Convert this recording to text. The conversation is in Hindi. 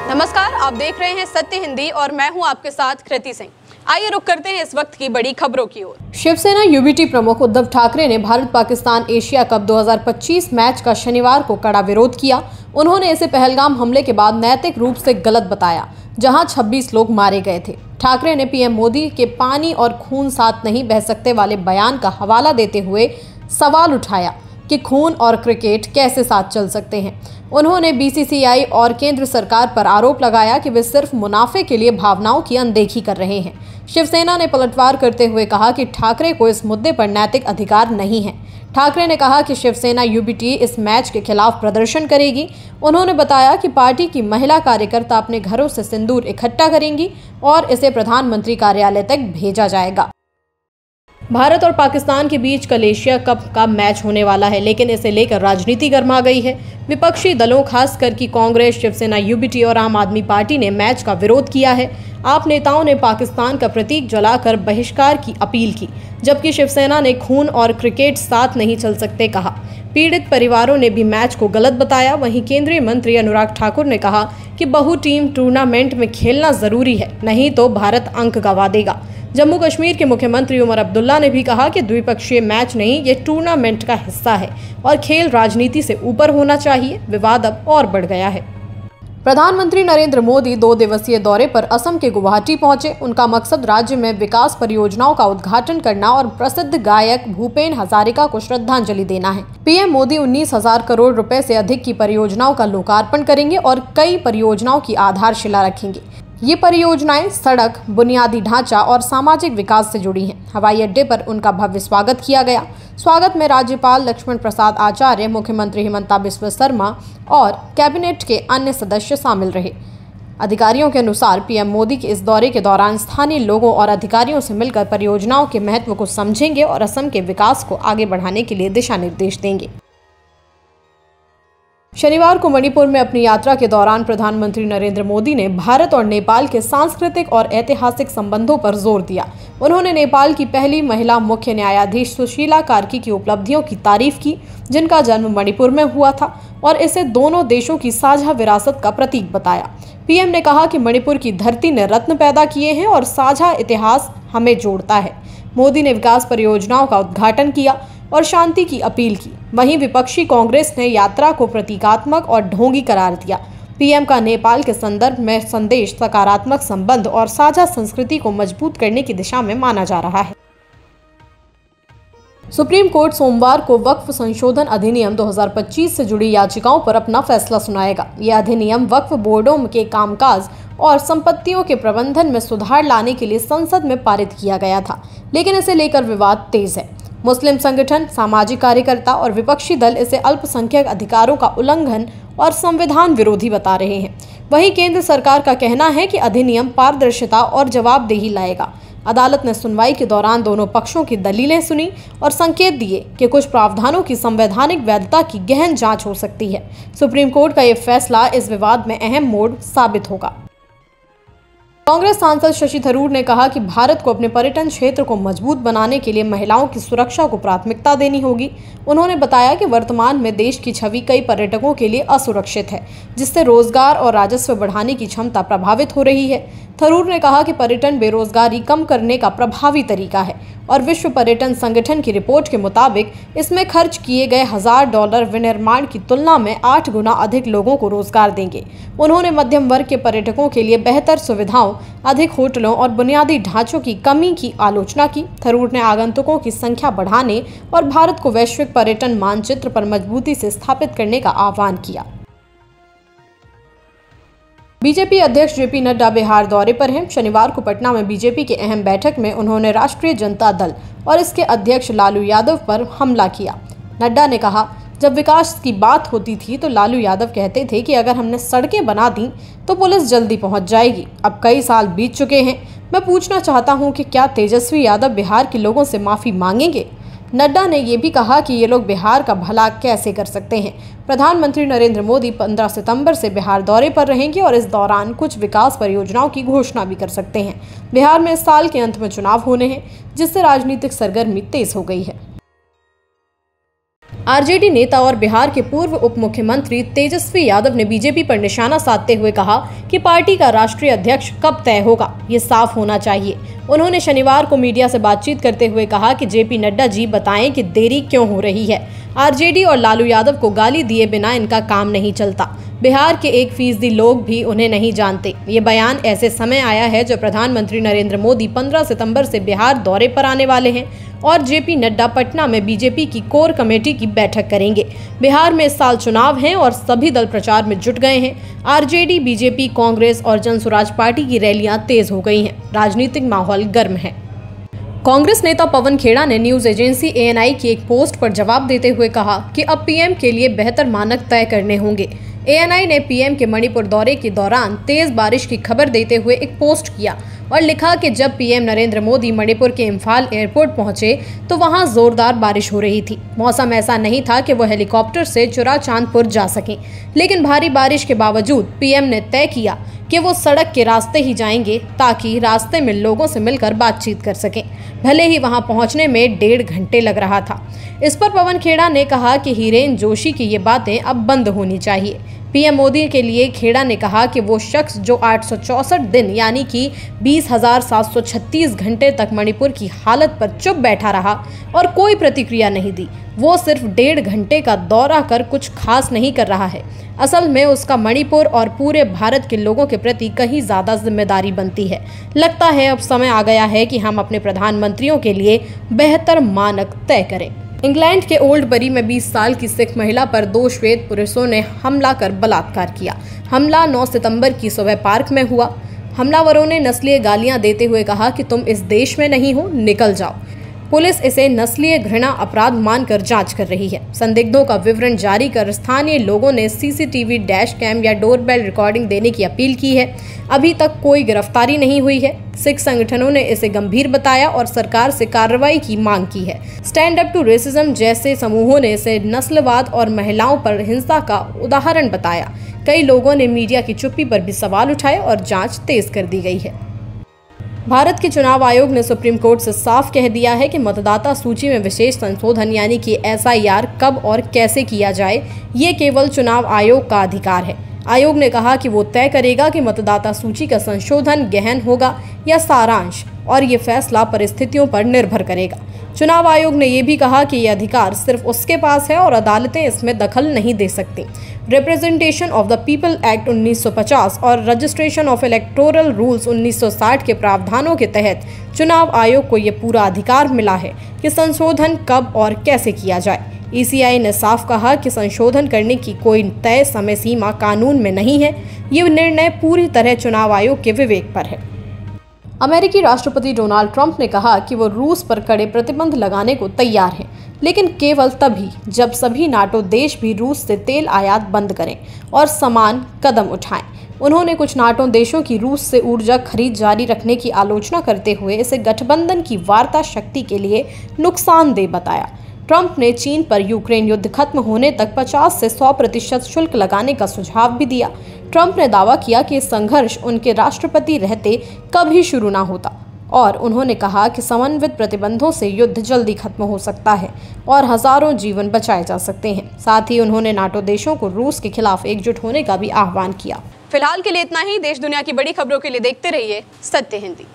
नमस्कार, आप देख रहे हैं सत्य हिंदी और मैं हूं आपके साथ कृति सिंह। आइए रुक करते हैं इस वक्त की बड़ी खबरों की ओर। शिवसेना यूबीटी प्रमुख उद्धव ठाकरे ने Bharat Pakistan Asia cup 2025 match का शनिवार को कड़ा विरोध किया। उन्होंने इसे पहलगाम हमले के बाद नैतिक रूप से गलत बताया, जहां 26 लोग मारे गए थे। ठाकरे ने पीएम मोदी के पानी और खून साथ नहीं बह सकते वाले बयान का हवाला देते हुए सवाल उठाया कि खून और क्रिकेट कैसे साथ चल सकते हैं। उन्होंने बीसीसीआई और केंद्र सरकार पर आरोप लगाया कि वे सिर्फ मुनाफे के लिए भावनाओं की अनदेखी कर रहे हैं। शिवसेना ने पलटवार करते हुए कहा कि ठाकरे को इस मुद्दे पर नैतिक अधिकार नहीं है। ठाकरे ने कहा कि शिवसेना यूबीटी इस मैच के खिलाफ प्रदर्शन करेगी। उन्होंने बताया कि पार्टी की महिला कार्यकर्ता अपने घरों से सिंदूर इकट्ठा करेंगी और इसे प्रधानमंत्री कार्यालय तक भेजा जाएगा। भारत और पाकिस्तान के बीच कल एशिया कप का मैच होने वाला है, लेकिन इसे लेकर राजनीति गर्मा गई है। विपक्षी दलों खासकर कि कांग्रेस, शिवसेना यूबीटी और आम आदमी पार्टी ने मैच का विरोध किया है। आप नेताओं ने पाकिस्तान का प्रतीक जलाकर बहिष्कार की अपील की, जबकि शिवसेना ने खून और क्रिकेट साथ नहीं चल सकते कहा। पीड़ित परिवारों ने भी मैच को गलत बताया। वहीं केंद्रीय मंत्री अनुराग ठाकुर ने कहा कि बहु टीम टूर्नामेंट में खेलना जरूरी है, नहीं तो भारत अंक गंवा देगा। जम्मू कश्मीर के मुख्यमंत्री उमर अब्दुल्ला ने भी कहा कि द्विपक्षीय मैच नहीं, ये टूर्नामेंट का हिस्सा है और खेल राजनीति से ऊपर होना चाहिए। विवाद अब और बढ़ गया है। प्रधानमंत्री नरेंद्र मोदी 2 दिवसीय दौरे पर असम के गुवाहाटी पहुंचे। उनका मकसद राज्य में विकास परियोजनाओं का उद्घाटन करना और प्रसिद्ध गायक भूपेन हजारिका को श्रद्धांजलि देना है। पीएम मोदी 19,000 करोड़ रुपए से अधिक की परियोजनाओं का लोकार्पण करेंगे और कई परियोजनाओं की आधारशिला रखेंगे। ये परियोजनाएं सड़क, बुनियादी ढांचा और सामाजिक विकास से जुड़ी हैं। हवाई अड्डे पर उनका भव्य स्वागत किया गया। स्वागत में राज्यपाल लक्ष्मण प्रसाद आचार्य, मुख्यमंत्री हिमंता बिस्वा शर्मा और कैबिनेट के अन्य सदस्य शामिल रहे। अधिकारियों के अनुसार पीएम मोदी के इस दौरे के दौरान स्थानीय लोगों और अधिकारियों से मिलकर परियोजनाओं के महत्व को समझेंगे और असम के विकास को आगे बढ़ाने के लिए दिशा निर्देश देंगे। शनिवार को मणिपुर में अपनी यात्रा के दौरान प्रधानमंत्री नरेंद्र मोदी ने भारत और नेपाल के सांस्कृतिक और ऐतिहासिक संबंधों पर जोर दिया। उन्होंने नेपाल की पहली महिला मुख्य न्यायाधीश सुशीला कार्की की उपलब्धियों की तारीफ की, जिनका जन्म मणिपुर में हुआ था, और इसे दोनों देशों की साझा विरासत का प्रतीक बताया। पीएम ने कहा कि मणिपुर की धरती ने रत्न पैदा किए हैं और साझा इतिहास हमें जोड़ता है। मोदी ने विकास परियोजनाओं का उद्घाटन किया और शांति की अपील की। वहीं विपक्षी कांग्रेस ने यात्रा को प्रतीकात्मक और ढोंगी करार दिया। पीएम का नेपाल के संदर्भ में संदेश सकारात्मक संबंध और साझा संस्कृति को मजबूत करने की दिशा में माना जा रहा है। सुप्रीम कोर्ट सोमवार को वक्फ संशोधन अधिनियम 2025 से जुड़ी याचिकाओं पर अपना फैसला सुनाएगा। यह अधिनियम वक्फ बोर्डों के कामकाज और संपत्तियों के प्रबंधन में सुधार लाने के लिए संसद में पारित किया गया था, लेकिन इसे लेकर विवाद तेज है। मुस्लिम संगठन, सामाजिक कार्यकर्ता और विपक्षी दल इसे अल्पसंख्यक अधिकारों का उल्लंघन और संविधान विरोधी बता रहे हैं। वहीं केंद्र सरकार का कहना है कि अधिनियम पारदर्शिता और जवाबदेही लाएगा। अदालत ने सुनवाई के दौरान दोनों पक्षों की दलीलें सुनी और संकेत दिए कि कुछ प्रावधानों की संवैधानिक वैधता की गहन जांच हो सकती है। सुप्रीम कोर्ट का यह फैसला इस विवाद में अहम मोड़ साबित होगा। कांग्रेस सांसद शशि थरूर ने कहा कि भारत को अपने पर्यटन क्षेत्र को मजबूत बनाने के लिए महिलाओं की सुरक्षा को प्राथमिकता देनी होगी। उन्होंने बताया कि वर्तमान में देश की छवि कई पर्यटकों के लिए असुरक्षित है, जिससे रोजगार और राजस्व बढ़ाने की क्षमता प्रभावित हो रही है। थरूर ने कहा कि पर्यटन बेरोजगारी कम करने का प्रभावी तरीका है और विश्व पर्यटन संगठन की रिपोर्ट के मुताबिक इसमें खर्च किए गए $1000 विनिर्माण की तुलना में 8 गुना अधिक लोगों को रोजगार देंगे। उन्होंने मध्यम वर्ग के पर्यटकों के लिए बेहतर सुविधाओं, अधिक होटलों और बुनियादी ढांचों की कमी की आलोचना की। थरूर ने आगंतुकों की संख्या बढ़ाने और भारत को वैश्विक पर्यटन मानचित्र पर मजबूती से स्थापित करने का आह्वान किया। बीजेपी अध्यक्ष जेपी नड्डा बिहार दौरे पर हैं। शनिवार को पटना में बीजेपी के अहम बैठक में उन्होंने राष्ट्रीय जनता दल और इसके अध्यक्ष लालू यादव पर हमला किया। नड्डा ने कहा, जब विकास की बात होती थी तो लालू यादव कहते थे कि अगर हमने सड़कें बना दी तो पुलिस जल्दी पहुंच जाएगी। अब कई साल बीत चुके हैं। मैं पूछना चाहता हूं कि क्या तेजस्वी यादव बिहार के लोगों से माफ़ी मांगेंगे? नड्डा ने ये भी कहा कि ये लोग बिहार का भला कैसे कर सकते हैं। प्रधानमंत्री नरेंद्र मोदी 15 सितंबर से बिहार दौरे पर रहेंगे और इस दौरान कुछ विकास परियोजनाओं की घोषणा भी कर सकते हैं। बिहार में इस साल के अंत में चुनाव होने हैं, जिससे राजनीतिक सरगर्मी तेज हो गई है। आरजेडी नेता और बिहार के पूर्व उप मुख्यमंत्री तेजस्वी यादव ने बीजेपी पर निशाना साधते हुए कहा कि पार्टी का राष्ट्रीय अध्यक्ष कब तय होगा, ये साफ होना चाहिए। उन्होंने शनिवार को मीडिया से बातचीत करते हुए कहा कि जेपी नड्डा जी बताएं कि देरी क्यों हो रही है। आरजेडी और लालू यादव को गाली दिए बिना इनका काम नहीं चलता। बिहार के 1% लोग भी उन्हें नहीं जानते। ये बयान ऐसे समय आया है जब प्रधानमंत्री नरेंद्र मोदी 15 सितंबर से बिहार दौरे पर आने वाले हैं और जेपी नड्डा पटना में बीजेपी की कोर कमेटी की बैठक करेंगे। बिहार में इस साल चुनाव हैं और सभी दल प्रचार में जुट गए हैं। आरजेडी, बीजेपी, कांग्रेस और जनसुराज पार्टी की रैलियां तेज हो गई हैं। राजनीतिक माहौल गर्म है। कांग्रेस नेता पवन खेड़ा ने न्यूज एजेंसी ANI की एक पोस्ट पर जवाब देते हुए कहा कि अब पीएम के लिए बेहतर मानक तय करने होंगे। ANI ने पीएम के मणिपुर दौरे के दौरान तेज बारिश की खबर देते हुए एक पोस्ट किया और लिखा कि जब पीएम नरेंद्र मोदी मणिपुर के इम्फाल एयरपोर्ट पहुंचे तो वहां जोरदार बारिश हो रही थी। मौसम ऐसा नहीं था कि वो हेलीकॉप्टर से चुराचांदपुर जा सकें, लेकिन भारी बारिश के बावजूद पीएम ने तय किया कि वो सड़क के रास्ते ही जाएंगे ताकि रास्ते में लोगों से मिलकर बातचीत कर सकें, भले ही वहां पहुंचने में 1.5 घंटे लग रहा था। इस पर पवन खेड़ा ने कहा कि हिरेन जोशी की ये बातें अब बंद होनी चाहिए। पीएम मोदी के लिए खेड़ा ने कहा कि वो शख्स जो 864 दिन यानी कि 20,736 घंटे तक मणिपुर की हालत पर चुप बैठा रहा और कोई प्रतिक्रिया नहीं दी, वो सिर्फ 1.5 घंटे का दौरा कर कुछ खास नहीं कर रहा है। असल में उसका मणिपुर और पूरे भारत के लोगों के प्रति कहीं ज्यादा जिम्मेदारी बनती है। लगता है अब समय आ गया है कि हम अपने प्रधानमंत्रियों के लिए बेहतर मानक तय करें। इंग्लैंड के ओल्ड बरी में 20 साल की सिख महिला पर 2 श्वेत पुरुषों ने हमला कर बलात्कार किया। हमला 9 सितंबर की सुबह पार्क में हुआ। हमलावरों ने नस्लीय गालियां देते हुए कहा कि तुम इस देश में नहीं हो, निकल जाओ। पुलिस इसे नस्लीय घृणा अपराध मानकर जांच कर रही है। संदिग्धों का विवरण जारी कर स्थानीय लोगों ने CCTV डैश कैम या डोरबेल रिकॉर्डिंग देने की अपील की है। अभी तक कोई गिरफ्तारी नहीं हुई है। सिख संगठनों ने इसे गंभीर बताया और सरकार से कार्रवाई की मांग की है। स्टैंड अप टू रेसिज्म जैसे समूहों ने इसे नस्लवाद और महिलाओं पर हिंसा का उदाहरण बताया। कई लोगों ने मीडिया की चुप्पी पर भी सवाल उठाए और जांच तेज कर दी गई है। भारत के चुनाव आयोग ने सुप्रीम कोर्ट से साफ कह दिया है कि मतदाता सूची में विशेष संशोधन यानी कि SIR कब और कैसे किया जाए, ये केवल चुनाव आयोग का अधिकार है। आयोग ने कहा कि वो तय करेगा कि मतदाता सूची का संशोधन गहन होगा या सारांश, और ये फैसला परिस्थितियों पर निर्भर करेगा। चुनाव आयोग ने ये भी कहा कि ये अधिकार सिर्फ उसके पास है और अदालतें इसमें दखल नहीं दे सकती। Representation of the people act 1950 और रजिस्ट्रेशन ऑफ इलेक्टोरल रूल्स 1960 के प्रावधानों के तहत चुनाव आयोग को ये पूरा अधिकार मिला है कि संशोधन कब और कैसे किया जाए। ECI ने साफ कहा कि संशोधन करने की कोई तय समय सीमा कानून में नहीं है। ये निर्णय पूरी तरह चुनाव आयोग के विवेक पर है। अमेरिकी राष्ट्रपति डोनाल्ड ट्रंप ने कहा कि वो रूस पर कड़े प्रतिबंध लगाने को तैयार हैं, लेकिन केवल तभी जब सभी नाटो देश भी रूस से तेल आयात बंद करें और समान कदम उठाएं। उन्होंने कुछ नाटो देशों की रूस से ऊर्जा खरीद जारी रखने की आलोचना करते हुए इसे गठबंधन की वार्ता शक्ति के लिए नुकसानदेह बताया। ट्रंप ने चीन पर यूक्रेन युद्ध खत्म होने तक 50 से 100% शुल्क लगाने का सुझाव भी दिया। ट्रंप ने दावा किया कि संघर्ष उनके राष्ट्रपति रहते कभी शुरू ना होता और उन्होंने कहा कि समन्वित प्रतिबंधों से युद्ध जल्दी खत्म हो सकता है और हजारों जीवन बचाए जा सकते हैं। साथ ही उन्होंने नाटो देशों को रूस के खिलाफ एकजुट होने का भी आह्वान किया। फिलहाल के लिए इतना ही। देश दुनिया की बड़ी खबरों के लिए देखते रहिए सत्य हिंदी।